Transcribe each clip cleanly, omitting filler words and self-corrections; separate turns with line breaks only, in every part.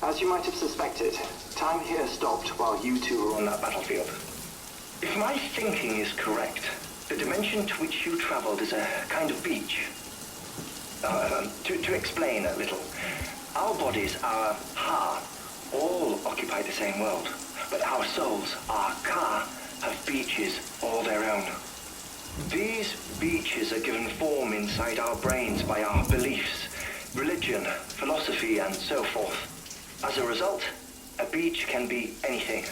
As you might have suspected, time here stopped while you two were on that battlefield. If my thinking is correct, the dimension to which you traveled is a kind of beach. To explain a little, our bodies, our Ha, all occupy the same world, but our souls, our Ka, have beaches all their own. These beaches are given form inside our brains by our beliefs, religion, philosophy, and so forth. As a result, a beach can be anything,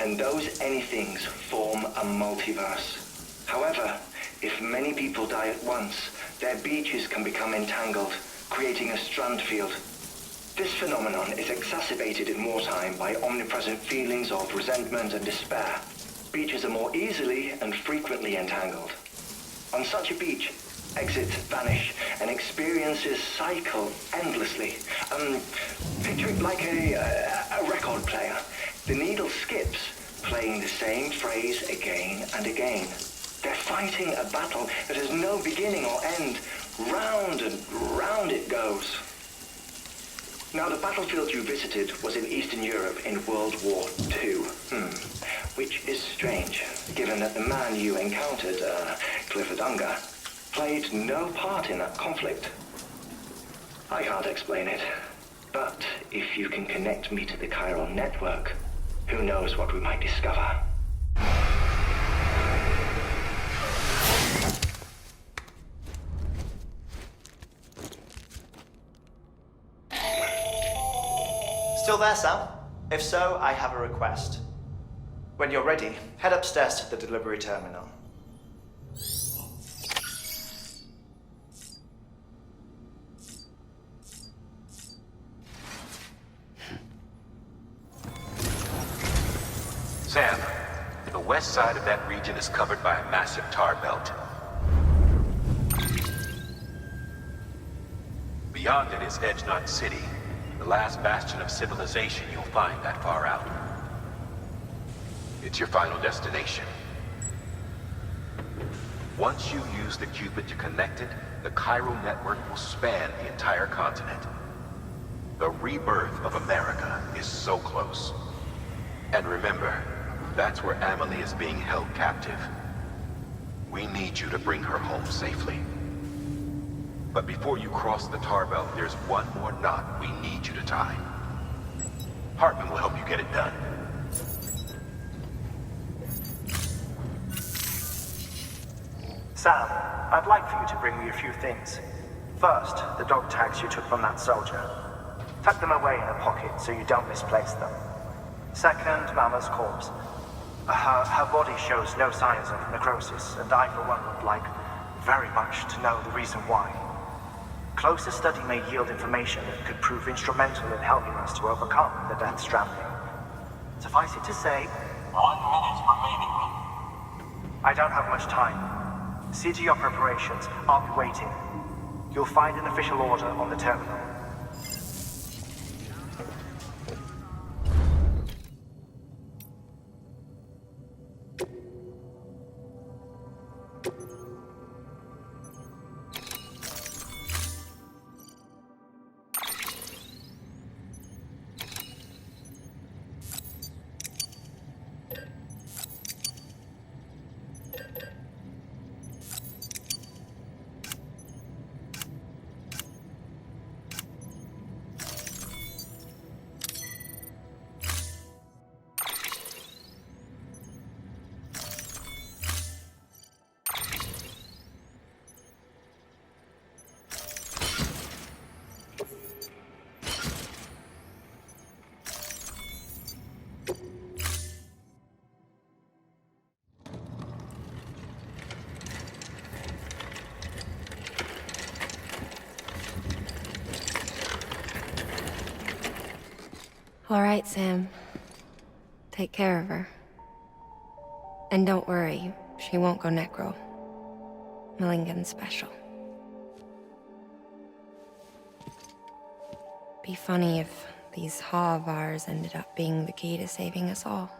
and those anythings form a multiverse. However, if many people die at once, their beaches can become entangled, creating a strand field. This phenomenon is exacerbated in wartime by omnipresent feelings of resentment and despair. Beaches are more easily and frequently entangled. On such a beach, exits vanish and experiences cycle endlessly. Picture it like a record player. The needle skips, playing the same phrase again and again. They're fighting a battle that has no beginning or end. Round and round it goes. Now, the battlefield you visited was in Eastern Europe in World War II. Which is strange, given that the man you encountered, Tclbmx, played no part in that conflict. I can't explain it, but if you can connect me to the chiral network, who knows what we might discover.
Still there, Sam? If so, I have a request. When you're ready, head upstairs to the delivery terminal.
Sam, the west side of that region is covered by a massive tar belt. Beyond it is Edge Knot City, the last bastion of civilization you'll find that far out. It's your final destination. Once you use the qubit to connect it, the chiral network will span the entire continent. The rebirth of America is so close. And remember, that's where Amelie is being held captive. We need you to bring her home safely. But before you cross the tar belt, there's one more knot we need you to tie. Hartman will help you get it done.
Sam, I'd like for you to bring me a few things. First, the dog tags you took from that soldier. Tuck them away in a pocket so you don't misplace them. Second, Mama's corpse. Her body shows no signs of necrosis, and I, for one, would like very much to know the reason why. Closer study may yield information that could prove instrumental in helping us to overcome the Death Stranding. Suffice it to say,
1 minute remaining.
I don't have much time. See to your preparations. I'll be waiting. You'll find an official order on the terminal.
All right, Sam. Take care of her. And don't worry, she won't go necro. Millingan's special. Be funny if these Ha of ours ended up being the key to saving us all.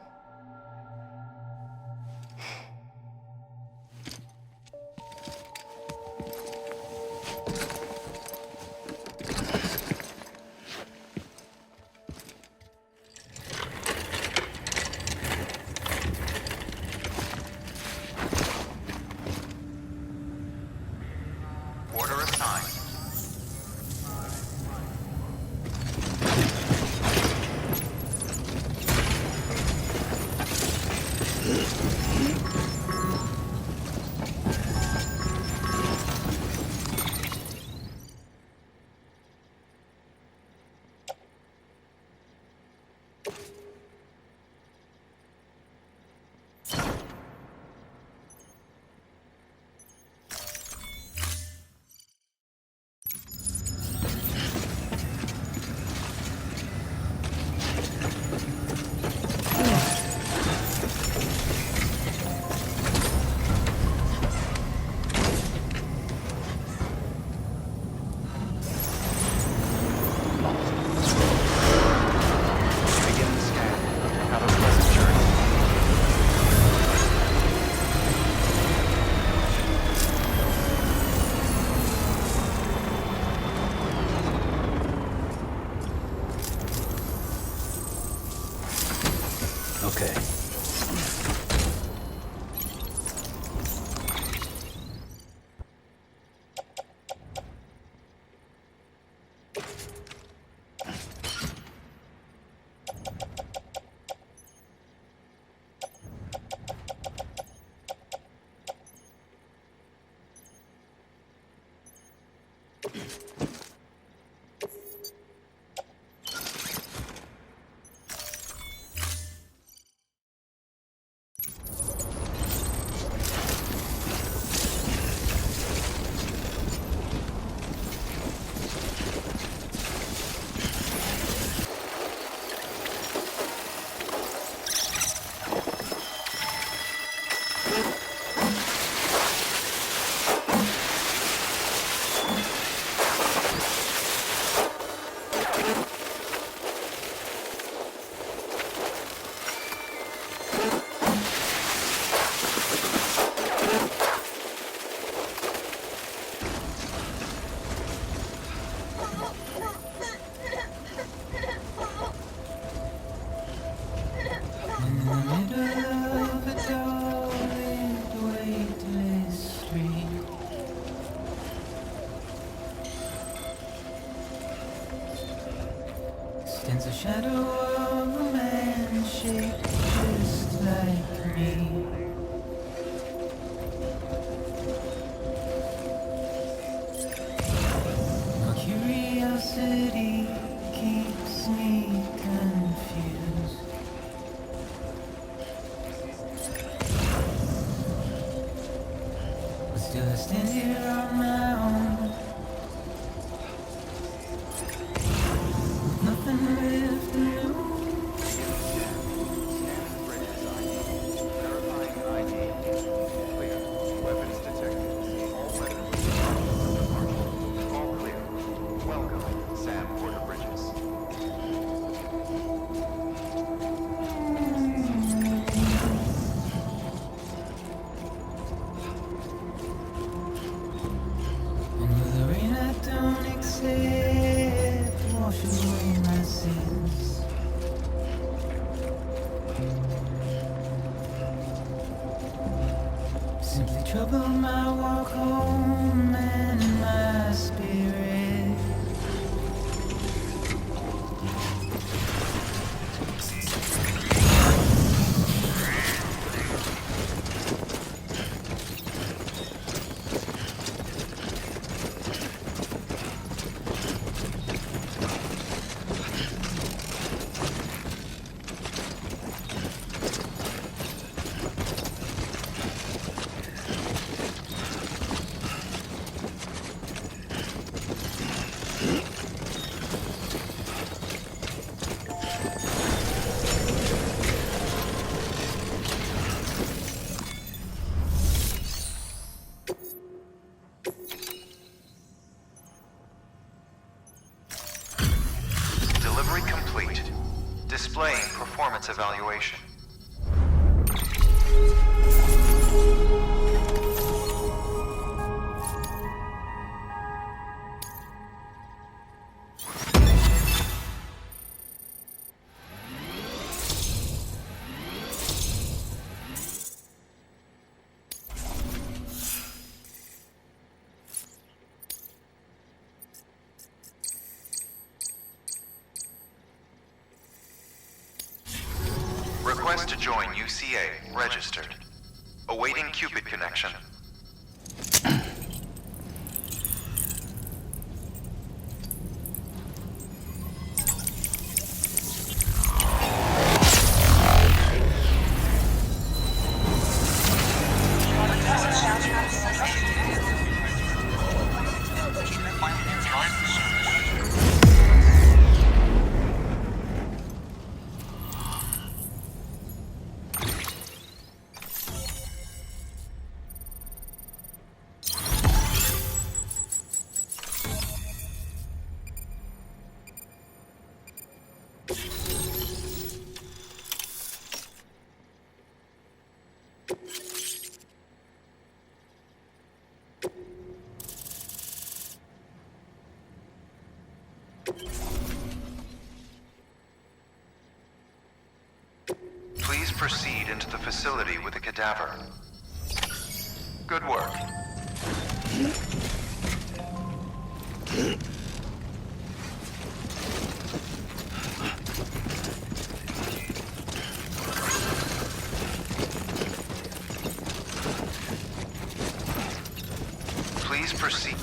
Okay. Stands a shadow of a man shaped just like me. My curiosity keeps me confused. But still I stand here on my own. Nothing left to lose. Under the rain I don't accept washes away my sins. Simply trouble my walk home and my spirit.
Delivery complete. Displaying performance evaluation. Request to join UCA. Registered. Awaiting Cupid connection. proceed into the facility with the cadaver. Good work. Please proceed.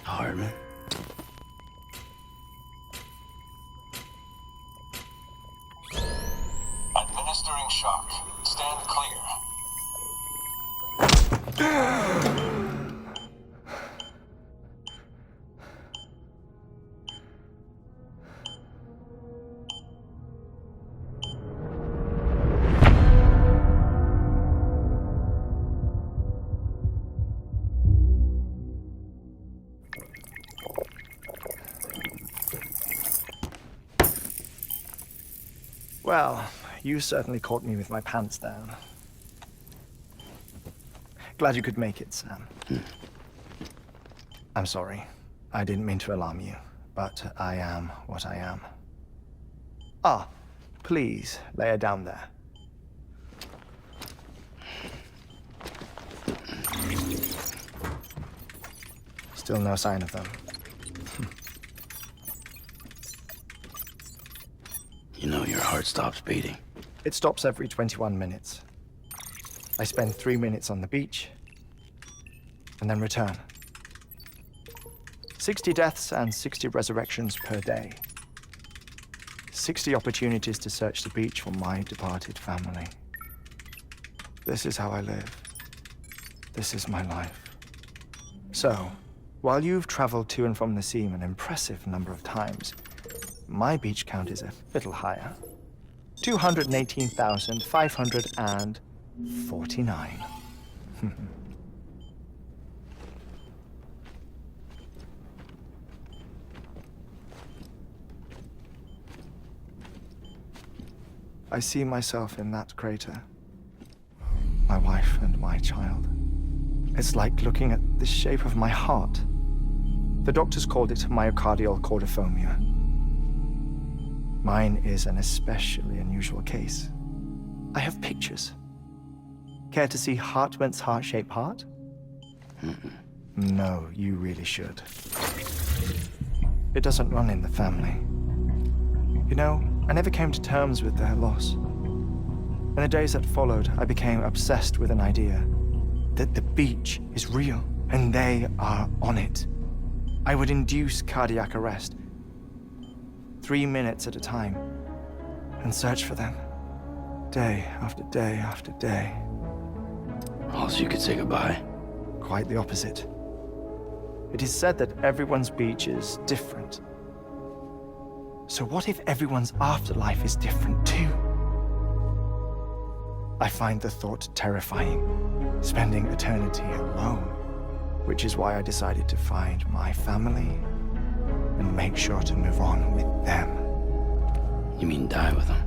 Hardman.
Administering shock. Stand clear.
Well, you certainly caught me with my pants down. Glad you could make it, Sam. I'm sorry. I didn't mean to alarm you, but I am what I am. Ah, please, lay her down there. Still no sign of them.
You know your heart stops beating.
It stops every 21 minutes. I spend 3 minutes on the beach, and then return. 60 deaths and 60 resurrections per day. 60 opportunities to search the beach for my departed family. This is how I live. This is my life. So, while you've traveled to and from the sea an impressive number of times, my beach count is a little higher. 218,549. I see myself in that crater. My wife and my child. It's like looking at the shape of my heart. The doctors called it myocardial cordiformia. Mine is an especially unusual case. I have pictures. Care to see Hartman's heart-shaped heart? No, you really should. It doesn't run in the family. You know, I never came to terms with their loss. In the days that followed, I became obsessed with an idea that the beach is real and they are on it. I would induce cardiac arrest, 3 minutes at a time, and search for them, day after day after day.
Also, you could say goodbye.
Quite the opposite. It is said that everyone's beach is different. So what if everyone's afterlife is different too? I find the thought terrifying, spending eternity alone, which is why I decided to find my family and make sure to move on with them.
You mean die with them?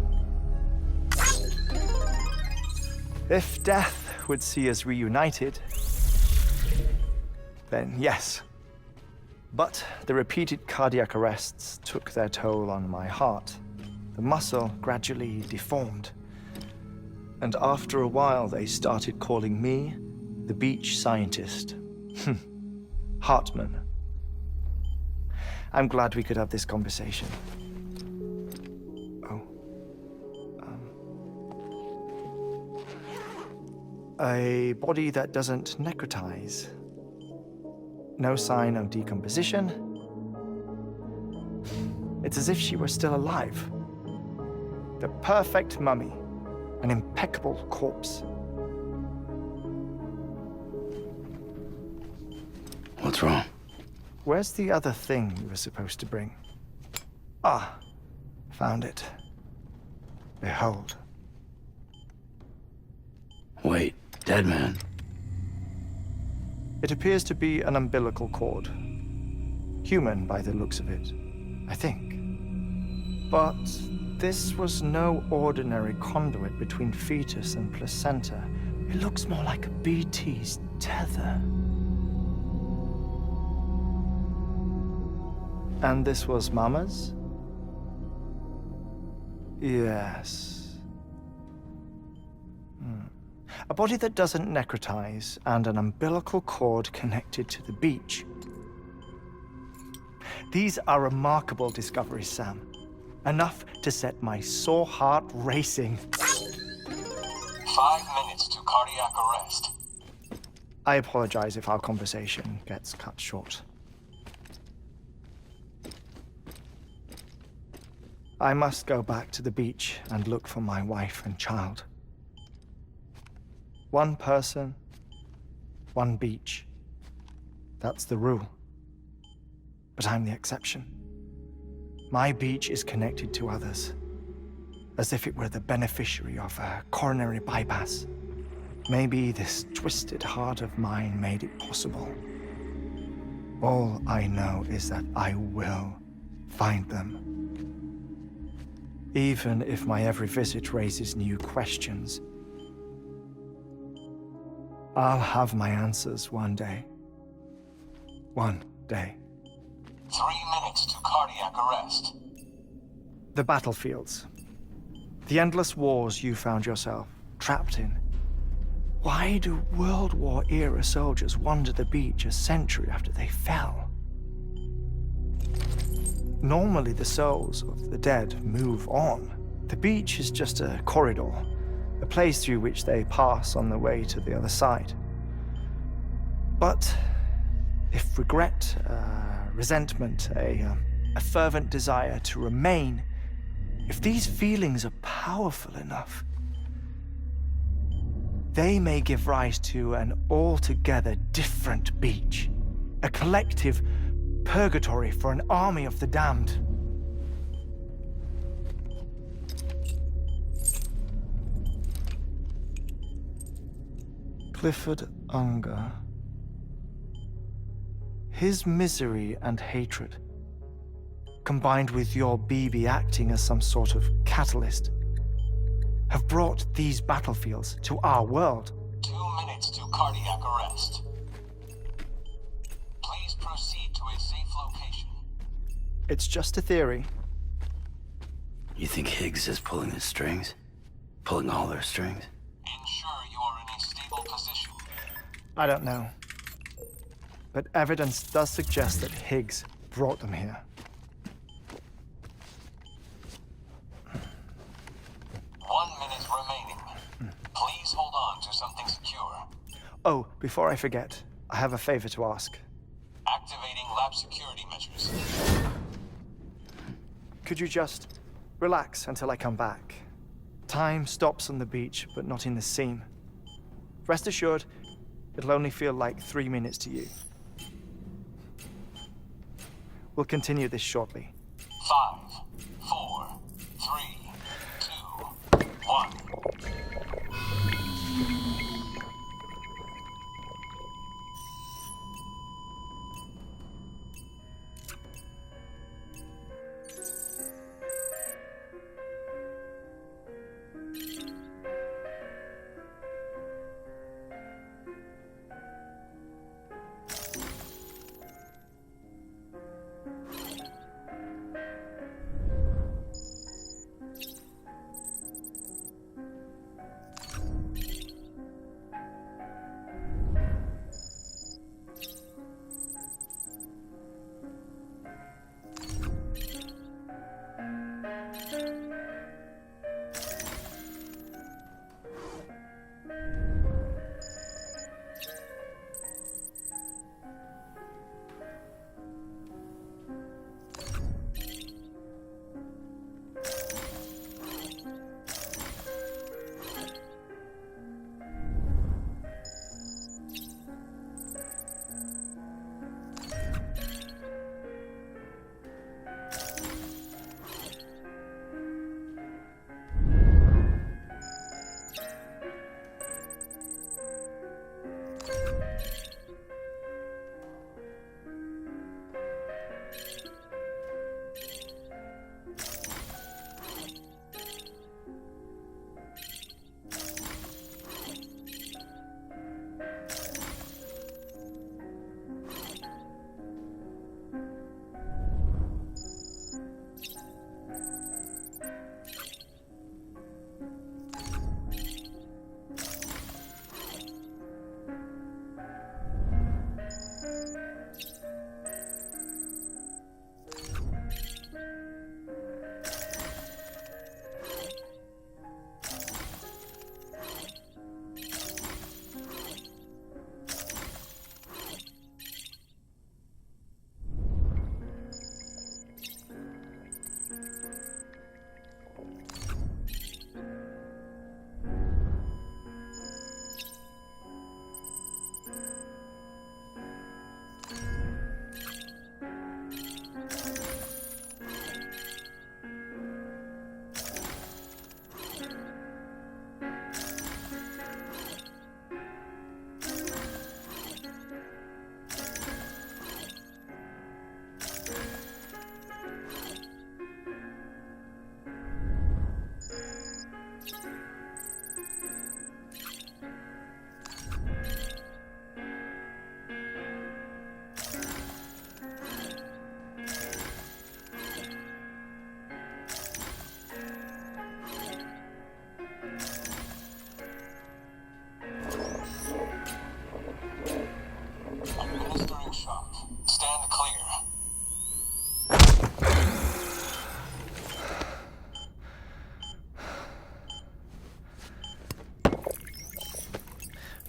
If death would see us reunited, then yes. But the repeated cardiac arrests took their toll on my heart. The muscle gradually deformed. And after a while, they started calling me the beach scientist. Hartman. I'm glad we could have this conversation. Oh. A body that doesn't necrotize. No sign of decomposition. It's as if she were still alive. The perfect mummy. An impeccable corpse.
What's wrong?
Where's the other thing you were supposed to bring? Ah, found it. Behold.
Wait, dead man.
It appears to be an umbilical cord. Human by the looks of it, I think. But this was no ordinary conduit between fetus and placenta. It looks more like a BT's tether. And this was Mama's? Yes. A body that doesn't necrotize and an umbilical cord connected to the beach. These are remarkable discoveries, Sam. Enough to set my sore heart racing.
5 minutes to cardiac arrest.
I apologize if our conversation gets cut short. I must go back to the beach and look for my wife and child. One person, one beach. That's the rule. But I'm the exception. My beach is connected to others, as if it were the beneficiary of a coronary bypass. Maybe this twisted heart of mine made it possible. All I know is that I will find them. Even if my every visit raises new questions, I'll have my answers one day. One day.
3 minutes to cardiac arrest.
The battlefields. The endless wars you found yourself trapped in. Why do World War-era soldiers wander the beach a century after they fell? Normally, the souls of the dead move on. The beach is just a corridor, a place through which they pass on the way to the other side. But if regret, resentment, a fervent desire to remain, if these feelings are powerful enough, they may give rise to an altogether different beach, a collective purgatory for an army of the damned. Clifford Unger. His misery and hatred, combined with your BB acting as some sort of catalyst, have brought these battlefields to our world.
2 minutes to cardiac arrest. Please proceed to a safe location.
It's just a theory.
You think Higgs is pulling the strings? Pulling all their strings?
Ensure you are in a stable position.
I don't know. But evidence does suggest that Higgs brought them here.
1 minute remaining. Please hold on to something secure.
Oh, before I forget, I have a favor to ask.
Activating lab security measures.
Could you just relax until I come back? Time stops on the beach, but not in the scene. Rest assured, it'll only feel like 3 minutes to you. We'll continue this shortly.
5, 4, 3, 2, 1.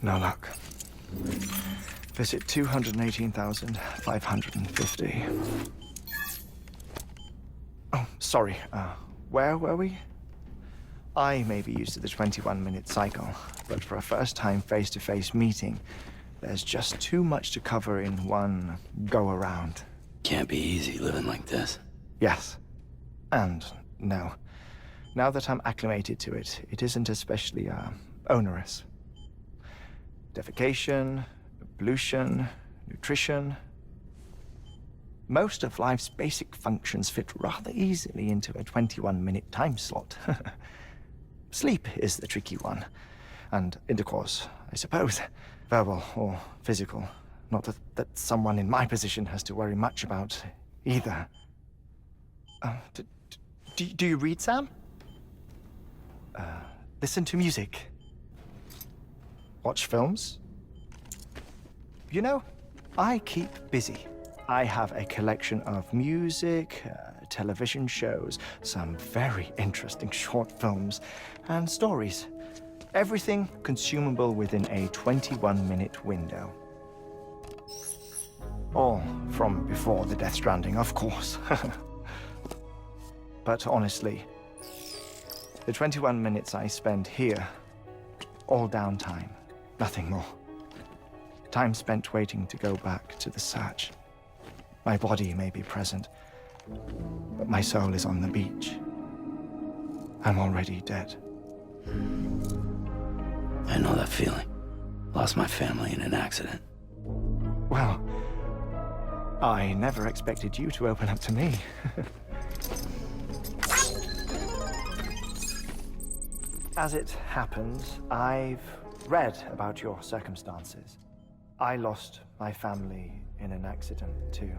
No luck. Visit 218,550. Oh, sorry. Where were we? I may be used to the 21-minute cycle, but for a first-time face-to-face meeting, there's just too much to cover in one go-around.
Can't be easy living like this.
Yes. And no. Now that I'm acclimated to it, it isn't especially, onerous. Defecation, pollution, nutrition. Most of life's basic functions fit rather easily into a 21-minute time slot. Sleep is the tricky one. And intercourse, I suppose. Verbal or physical. Not that someone in my position has to worry much about either. Do you read, Sam? Listen to music. Watch films. You know, I keep busy. I have a collection of music, television shows, some very interesting short films, and stories. Everything consumable within a 21-minute window. All from before the Stranding, of course. But honestly, the 21 minutes I spend here, all downtime, nothing more. Time spent waiting to go back to the search. My body may be present, but my soul is on the beach. I'm already dead.
I know that feeling. Lost my family in an accident.
Well, I never expected you to open up to me. As it happens, I've read about your circumstances. I lost my family in an accident, too.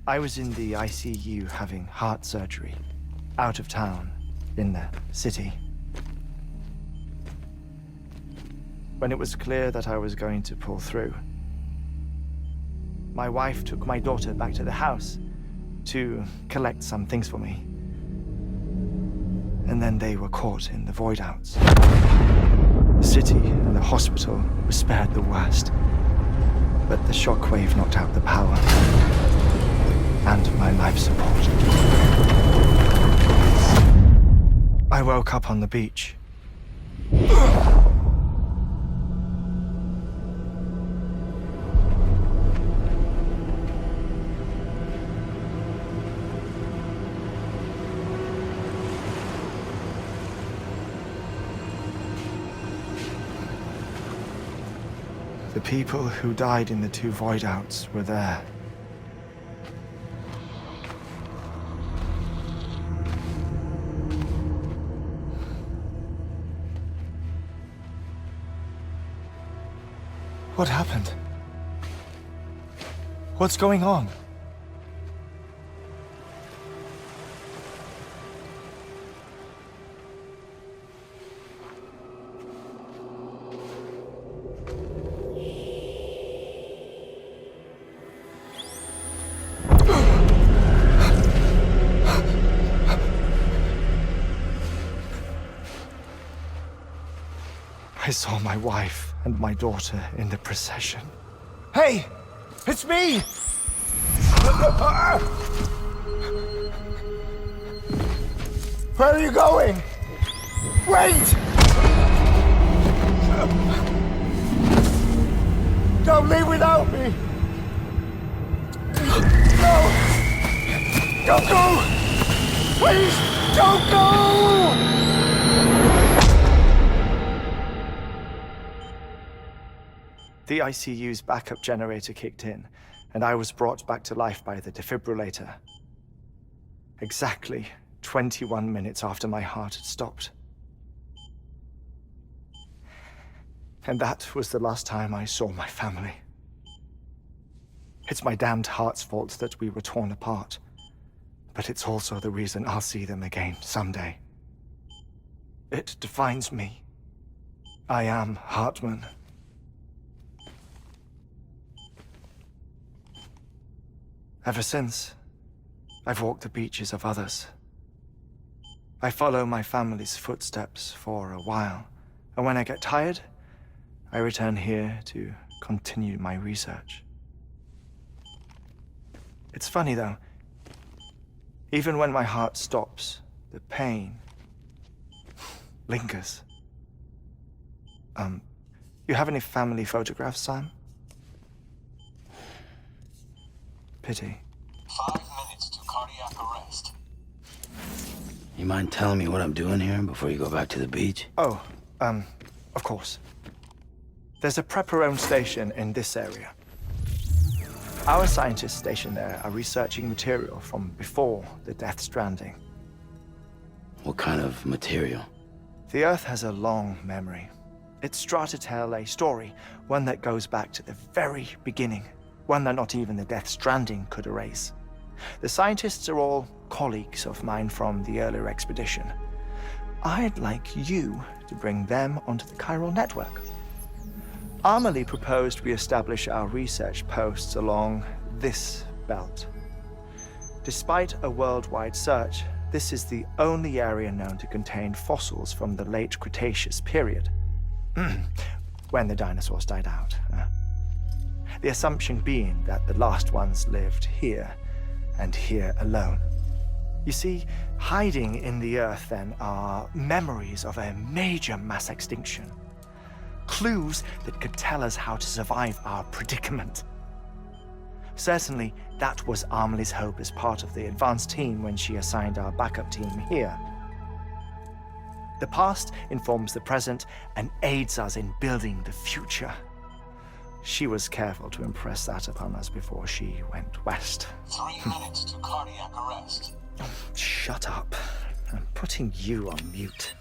I was in the ICU having heart surgery, out of town, in the city. When it was clear that I was going to pull through, my wife took my daughter back to the house to collect some things for me. And then they were caught in the void-outs. The city and the hospital were spared the worst, but the shockwave knocked out the power and my life support. I woke up on the beach. The people who died in the two void-outs were there. What happened? What's going on? I saw my wife and my daughter in the procession. Hey! It's me! Where are you going? Wait! Don't leave without me! No! Don't go! Please, don't go! The ICU's backup generator kicked in, and I was brought back to life by the defibrillator. Exactly 21 minutes after my heart had stopped. And that was the last time I saw my family. It's my damned heart's fault that we were torn apart, but it's also the reason I'll see them again someday. It defines me. I am Hartman. Ever since, I've walked the beaches of others, I follow my family's footsteps for a while, and when I get tired, I return here to continue my research. It's funny though, even when my heart stops, the pain lingers. You have any family photographs, Sam? Pity.
5 minutes to cardiac arrest.
You mind telling me what I'm doing here before you go back to the beach?
Oh, of course. There's a prepper-owned station in this area. Our scientists stationed there are researching material from before the Death Stranding.
What kind of material?
The Earth has a long memory. It's trying to tell a story, one that goes back to the very beginning, one that not even the Death Stranding could erase. The scientists are all colleagues of mine from the earlier expedition. I'd like you to bring them onto the chiral network. Amelie proposed we establish our research posts along this belt. Despite a worldwide search, this is the only area known to contain fossils from the late Cretaceous period, when the dinosaurs died out. The assumption being that the last ones lived here, and here alone. You see, hiding in the Earth then are memories of a major mass extinction. Clues that could tell us how to survive our predicament. Certainly, that was Amelie's hope as part of the advanced team when she assigned our backup team here. The past informs the present and aids us in building the future. She was careful to impress that upon us before she went west.
3 minutes to cardiac arrest.
Oh, shut up. I'm putting you on mute.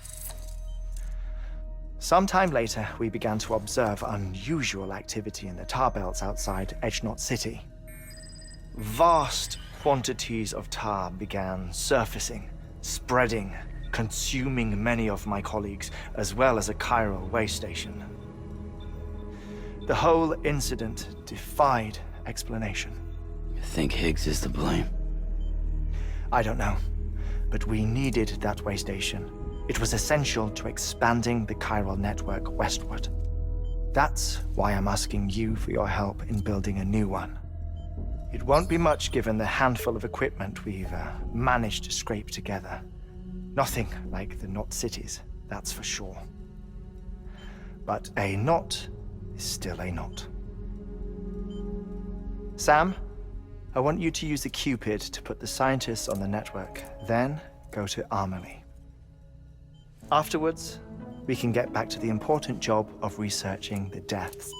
Sometime later, we began to observe unusual activity in the tar belts outside Edgenot City. Vast quantities of tar began surfacing, spreading, consuming many of my colleagues, as well as a chiral way station. The whole incident defied explanation.
You think Higgs is to blame?
I don't know, but we needed that way station. It was essential to expanding the chiral network westward. That's why I'm asking you for your help in building a new one. It won't be much given the handful of equipment we've managed to scrape together. Nothing like the knot cities, that's for sure. But a knot is still a knot. Sam, I want you to use the Cupid to put the scientists on the network, then go to Amelie. Afterwards, we can get back to the important job of researching the deaths.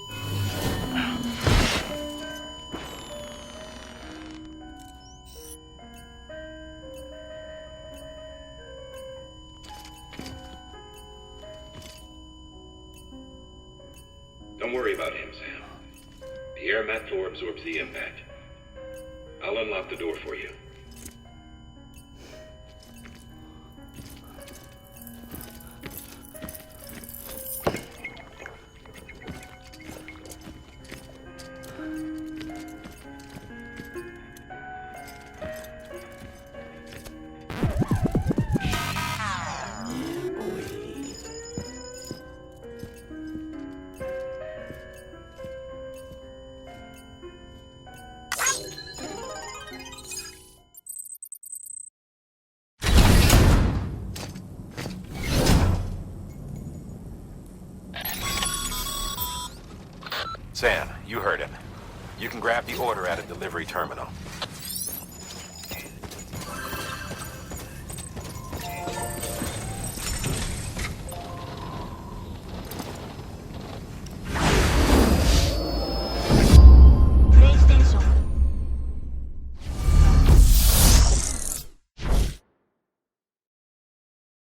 Don't worry about him, Sam. The air mat floor absorbs the impact. I'll unlock the door for you. Sam, you heard him. You can grab the order at a delivery terminal.